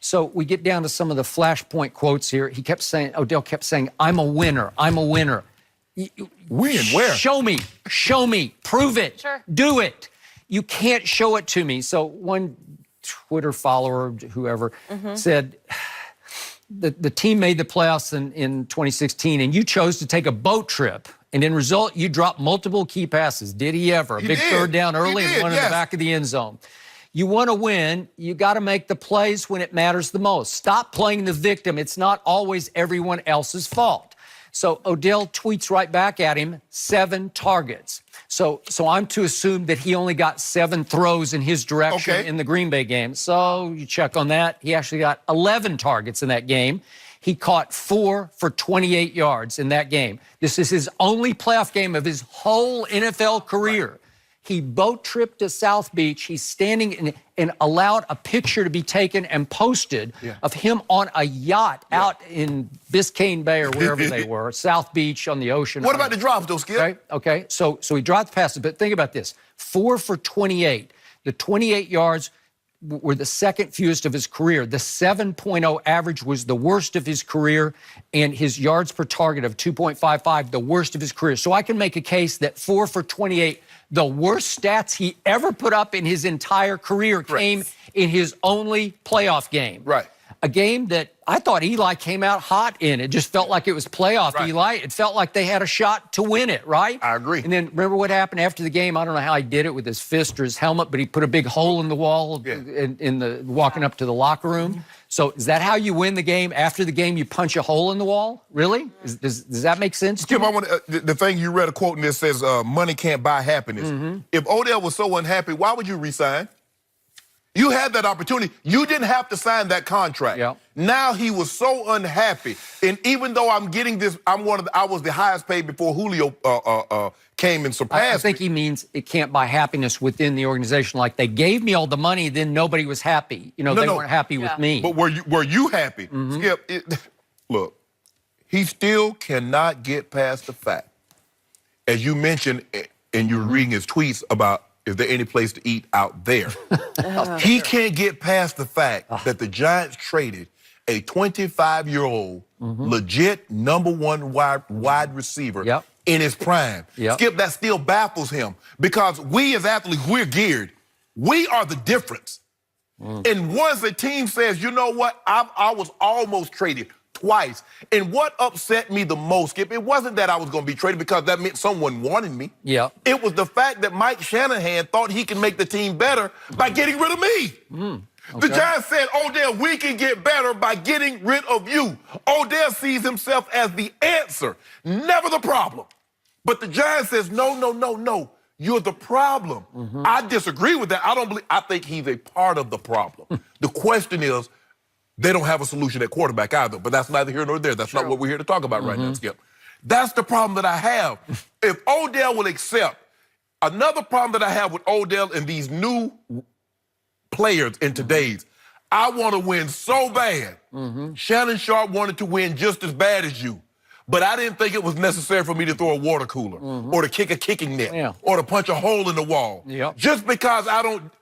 So we get down to some of the flashpoint quotes here. Odell kept saying, I'm a winner, I'm a winner. Win, where? Show me, prove it, Sure. do it. You can't show it to me. So one Twitter follower, whoever, said, the team made the playoffs in 2016, and you chose to take a boat trip. And in result, you dropped multiple key passes. Did he ever? A big third down early and one in the back of the end zone. You want to win, you got to make the plays when it matters the most. Stop playing the victim. It's not always everyone else's fault. So Odell tweets right back at him, 7 targets. So I'm to assume that he only got 7 throws in his direction in the Green Bay game. So you check on that. He actually got 11 targets in that game. He caught 4 for 28 yards in that game. This is his only playoff game of his whole NFL career. Right. He boat tripped to South Beach. He's standing and allowed a picture to be taken and posted of him on a yacht out in Biscayne Bay or wherever they were, South Beach on the ocean. What about the drops, though, Skip? Okay. So he dropped the passes, but think about this. 4 for 28. The 28 yards were the second fewest of his career. The 7.0 average was the worst of his career, and his yards per target of 2.55, the worst of his career. So I can make a case that 4 for 28, the worst stats he ever put up in his entire career, came in his only playoff game. Right. A game that I thought Eli came out hot in. It just felt like it was playoff Eli. It felt like they had a shot to win it, right? I agree. And then remember what happened after the game? I don't know how he did it with his fist or his helmet, but he put a big hole in the wall in the walking up to the locker room. So is that how you win the game? After the game, you punch a hole in the wall? Really? Does that make sense? Skip, I want the thing you read a quote in this says, money can't buy happiness. If Odell was so unhappy, why would you resign? You had that opportunity. You didn't have to sign that contract. Yep. Now he was so unhappy. And even though I'm getting this, I was the highest paid before Julio came and surpassed I think he means it can't buy happiness within the organization. Like, they gave me all the money, then nobody was happy. You know, they weren't happy with me. But were you happy? Skip, look, he still cannot get past the fact, as you mentioned, and you were reading his tweets about, is there any place to eat out there? He can't get past the fact that the Giants traded a 25-year-old, legit #1 wide receiver in his prime. Skip, that still baffles him because we as athletes, we're geared. We are the difference. And once a team says, you know what, I was almost traded twice. And what upset me the most, Skip, it wasn't that I was going to be traded because that meant someone wanted me. It was the fact that Mike Shanahan thought he could make the team better by getting rid of me. The Giants said, Odell, we can get better by getting rid of you. Odell sees himself as the answer, never the problem. But the Giants says, no, you're the problem. I disagree with that. I think he's a part of the problem. The question is, they don't have a solution at quarterback either, but that's neither here nor there. That's not what we're here to talk about right now, Skip. That's the problem that I have. If Odell will accept, another problem that I have with Odell and these new players in today's, I want to win so bad. Shannon Sharp wanted to win just as bad as you, but I didn't think it was necessary for me to throw a water cooler or to kick a kicking net or to punch a hole in the wall. Just because I don't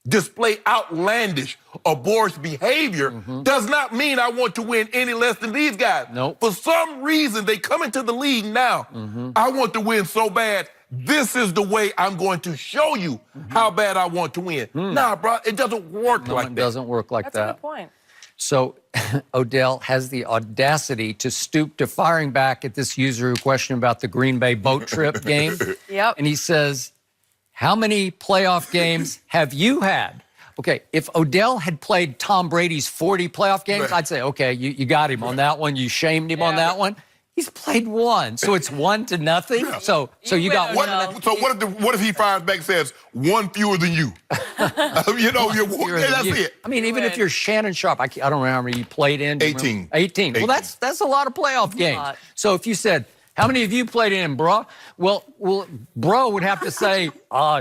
display outlandish or boorish behavior does not mean I want to win any less than these guys. For some reason, they come into the league now. I want to win so bad. This is the way I'm going to show you how bad I want to win. Nah, bro, it doesn't work like that. It doesn't work like that. That's a good point. So Odell has the audacity to stoop to firing back at this user who questioned about the Green Bay boat trip game. And he says, how many playoff games have you had? Okay, if Odell had played Tom Brady's 40 playoff games, I'd say, okay, you got him on that one. You shamed him on that one. He's played 1, so it's 1-0. So you got one. So what if he fires back and says 1 fewer than you? You know, that's it. I mean, even if you're Shannon Sharp, I don't remember how many you played in. 18. 18. Well, that's a lot of playoff games. So if you said, how many of you played in, bro? Well, bro would have to say,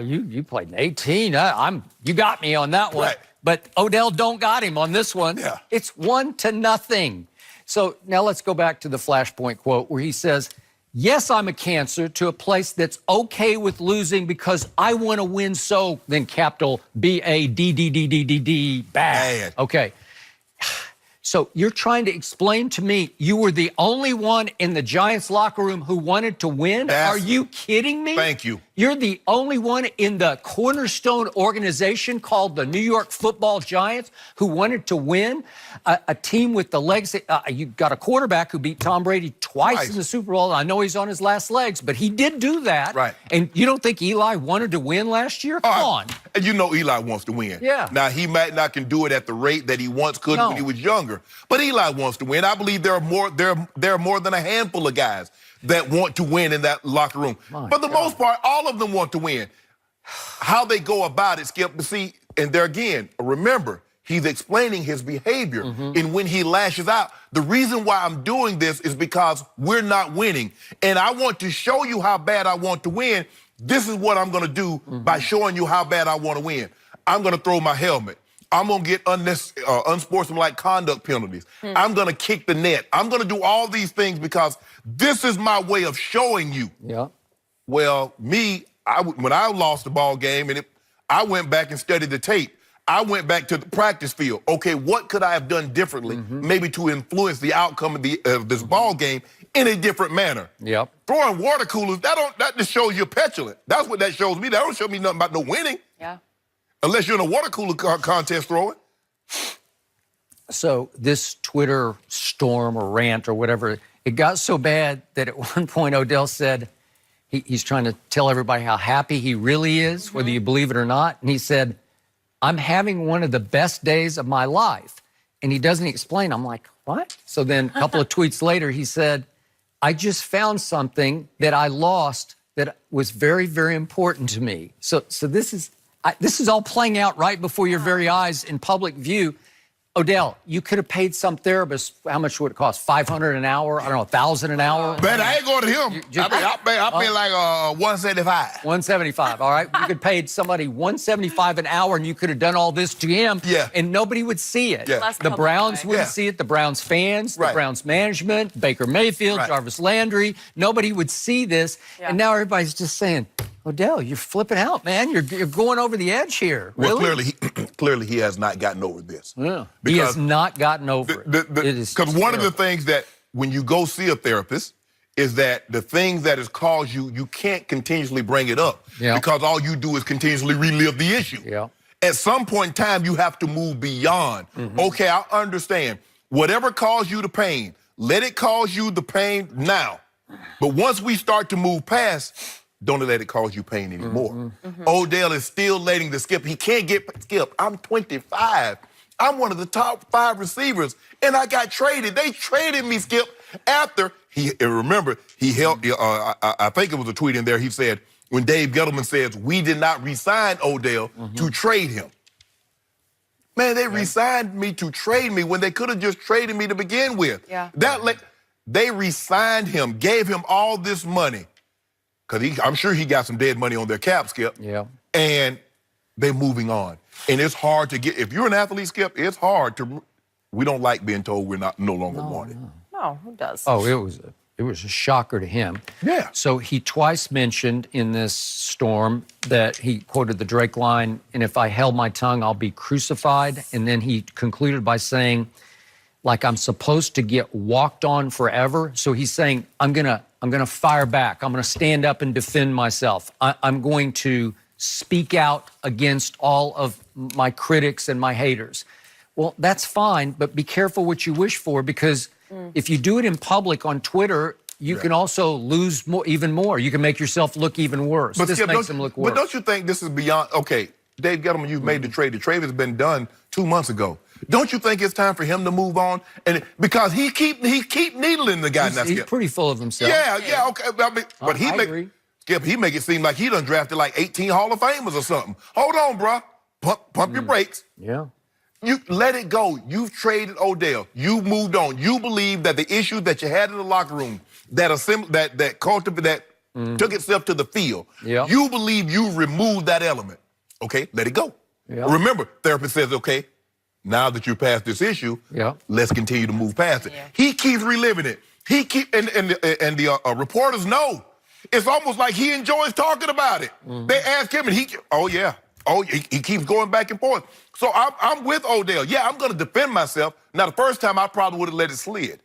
you played in 18. You got me on that one. But Odell don't got him on this one. It's 1-0. So now let's go back to the flashpoint quote where he says, yes, I'm a cancer to a place that's okay with losing because I want to win. So then capital B-A-D-D-D-D-D-D, bad. Okay. So you're trying to explain to me you were the only one in the Giants locker room who wanted to win? Are you kidding me? Thank you. You're the only one in the cornerstone organization called the New York Football Giants who wanted to win. A team with the legs. You got a quarterback who beat Tom Brady twice in the Super Bowl. I know he's on his last legs, but he did do that. Right. And you don't think Eli wanted to win last year? Come on. And you know Eli wants to win. Yeah. Now, he might not can do it at the rate that he once could when he was younger, but Eli wants to win. I believe there are more than a handful of guys that want to win in that locker room. For the most part, all of them want to win. How they go about it, Skip, see, and there again, remember, he's explaining his behavior. And when he lashes out, the reason why I'm doing this is because we're not winning. And I want to show you how bad I want to win. This is what I'm going to do by showing you how bad I want to win. I'm going to throw my helmet. I'm going to get unsportsmanlike conduct penalties. I'm going to kick the net. I'm going to do all these things because this is my way of showing you. Yeah. Well, when I lost the ball game, and I went back and studied the tape. I went back to the practice field. Okay, what could I have done differently, maybe to influence the outcome of this ball game in a different manner? Yep. Throwing water coolers, that just shows you're petulant. That's what that shows me. That don't show me nothing about no winning. Yeah. Unless you're in a water cooler contest throwing. So this Twitter storm or rant or whatever, it got so bad that at one point Odell said he's trying to tell everybody how happy he really is, whether you believe it or not. And he said, I'm having one of the best days of my life. And he doesn't explain. I'm like, what? So then a couple of tweets later, he said, I just found something that I lost that was very, very important to me. So this is all playing out right before your very eyes in public view. Odell, you could have paid some therapist, how much would it cost? $500 an hour? I don't know, $1,000 an hour? Man, I ain't going to him. I pay like $175. $175, all right? You could pay somebody $175 an hour and you could have done all this to him and nobody would see it. Yeah. The Browns wouldn't see it, the Browns fans, the Browns management, Baker Mayfield, Jarvis Landry, nobody would see this. And now everybody's just saying, Odell, you're flipping out, man. You're going over the edge here. Well, really? clearly he has not gotten over this. Yeah. He has not gotten over it. Because one of the things that when you go see a therapist is that the things that has caused you, you can't continuously bring it up because all you do is continuously relive the issue. Yeah. At some point in time, you have to move beyond. Okay, I understand. Whatever caused you the pain, let it cause you the pain now. But once we start to move past, don't let it cause you pain anymore. Odell is still letting the Skip. He can't get Skip. I'm 25. I'm one of the top 5 receivers, and I got traded. They traded me, Skip, after remember, he held, I think it was a tweet in there, he said, when Dave Gettleman says, we did not re-sign Odell to trade him. Man, they re-signed me to trade me when they could have just traded me to begin with. Yeah. They re-signed him, gave him all this money. Because I'm sure he got some dead money on their cap, Skip. Yeah. And they're moving on. And it's hard to get, if you're an athlete, Skip, it's hard to, we don't like being told we're no longer wanted. No, who does? Oh, it was a shocker to him. Yeah. So he twice mentioned in this storm that he quoted the Drake line, and if I held my tongue, I'll be crucified. And then he concluded by saying, like I'm supposed to get walked on forever. So he's saying, I'm gonna fire back. I'm gonna stand up and defend myself. I'm going to speak out against all of my critics and my haters. Well, that's fine, but be careful what you wish for, because if you do it in public on Twitter, you can also lose even more. You can make yourself look even worse. But this Skip, makes him look worse. But don't you think this is beyond, okay, Dave Gettleman, you've made the trade. The trade has been done 2 months ago. Don't you think it's time for him to move on? And because he keep needling the guy. He's pretty full of himself. Yeah, okay. But he agree. Skip, he make it seem like he done drafted like 18 Hall of Famers or something. Hold on, bruh. Pump your brakes. Yeah. You let it go. You've traded Odell. You moved on. You believe that the issues that you had in the locker room that took itself to the field, you believe you removed that element. Okay, let it go. Yeah. Remember, therapist says, okay, now that you're past this issue, let's continue to move past it. Yeah. He keeps reliving it. He the reporters know. It's almost like he enjoys talking about it. They ask him, and he keeps going back and forth. So I'm with Odell. Yeah, I'm going to defend myself. Now, the first time I probably would have let it slid,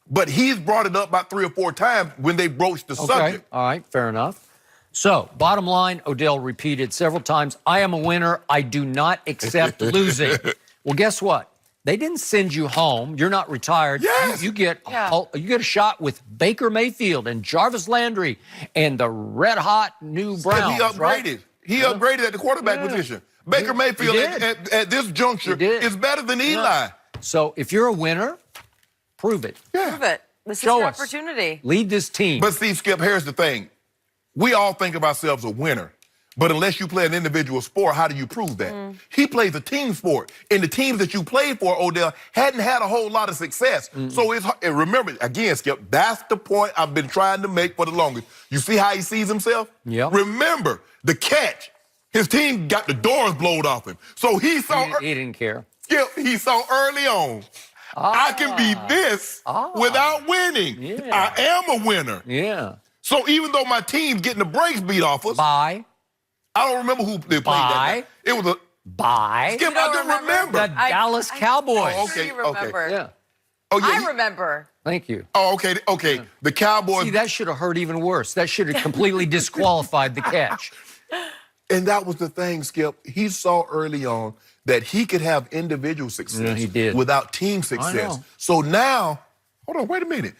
but he's brought it up about 3 or 4 times when they broached the subject. All right, fair enough. So, bottom line, Odell repeated several times, I am a winner. I do not accept losing. Well, guess what? They didn't send you home. You're not retired. Yes. You get a shot with Baker Mayfield and Jarvis Landry and the red-hot new Browns. He upgraded. Right? He upgraded at the quarterback position. Baker Mayfield at this juncture is better than Eli. So, if you're a winner, prove it. Prove it. This Show is your us. opportunity. Lead this team. But see, Skip, here's the thing. We all think of ourselves a winner. But unless you play an individual sport, how do you prove that? He plays a team sport. And the teams that you played for, Odell, hadn't had a whole lot of success. So and remember, again, Skip, that's the point I've been trying to make for the longest. You see how he sees himself? Yeah. Remember, the catch, his team got the doors blowed off him. So he saw... He didn't care. Skip, he saw early on, I can be this without winning. Yeah. I am a winner. Yeah. So even though my team's getting the brakes beat off us... Bye. I don't remember who they played that night. It was a... Bye. Skip, I don't remember. The Dallas Cowboys. Oh, okay, You remember. Yeah. Oh, yeah, I remember. Thank you. Oh, okay. The Cowboys... See, that should have hurt even worse. That should have completely disqualified the catch. And that was the thing, Skip. He saw early on that he could have individual success he did. without team success. know. So now, hold on, wait a minute.